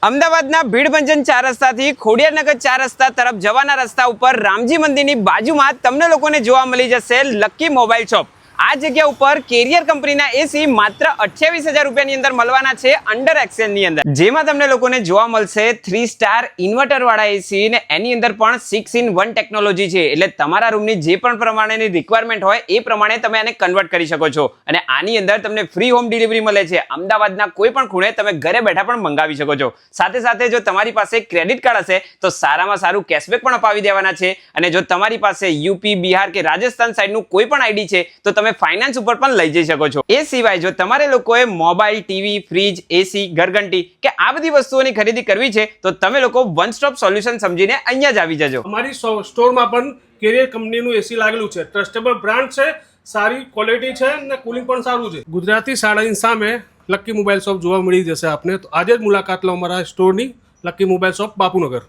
અમદાવાદના ભીડભંજન 4 રસ્તાથી ખોડિયારનગર 4 રસ્તા તરફ જવાના રસ્તા ઉપર રામજી મંદિરની બાજુમાં તમને લોકોને જોવા મળી જશે લકી મોબાઈલ શોપ। આ જગ્યા ઉપર કેરિયર કંપનીના એસી માત્ર 28,000 રૂપિયાની અંદર મળવાના છે અંડર એક્સચેન્જની અંદર, જેમાં તમને લોકોને જોવા મળશે 3 સ્ટાર ઇન્વર્ટર વાળા એસી ને એની અંદર પણ 6-in-1 ટેકનોલોજી છે। એટલે તમારા રૂમની જે પણ પ્રમાણેની રિક્વાયરમેન્ટ હોય એ પ્રમાણે તમે આને કન્વર્ટ કરી શકો છો અને આની અંદર તમને ફ્રી હોમ ડિલિવરી મળે છે। અમદાવાદના કોઈ પણ ખૂણે તમે ઘરે બેઠા પણ મંગાવી શકો છો। સાથે સાથે જો તમારી પાસે ક્રેડિટ કાર્ડ હશે તો સારામાં સારું કેશબેક પણ અપાવી દેવાના છે અને જો તમારી પાસે યુપી, બિહાર કે રાજસ્થાન સાઈડનું કોઈ પણ આઈડી છે તો તમે ફાઇનાન્સ ઉપર પણ લઈ જઈ શકો છો। એ સિવાય જો તમારે લોકોએ મોબાઈલ, ટીવી, ફ્રીજ, એસી, ઘરઘંટી કે આ બધી વસ્તુઓની ખરીદી કરવી છે તો તમે લોકો વન સ્ટોપ સોલ્યુશન સમજીને અહીંયા જ આવી જજો। અમારી સ્ટોરમાં પણ કેરિયર કંપનીનું એસી લાગેલું છે। ટ્રસ્ટેબલ બ્રાન્ડ છે, સારી ક્વોલિટી છે અને કુલિંગ પણ સારું છે। ગુજરાતી શાળાની સામે લકી મોબાઈલ શોપ જોવા મળી જશે આપને। તો આજે જ મુલાકાત લો અમારા સ્ટોરની, લકી મોબાઈલ શોપ, બાપુનગર।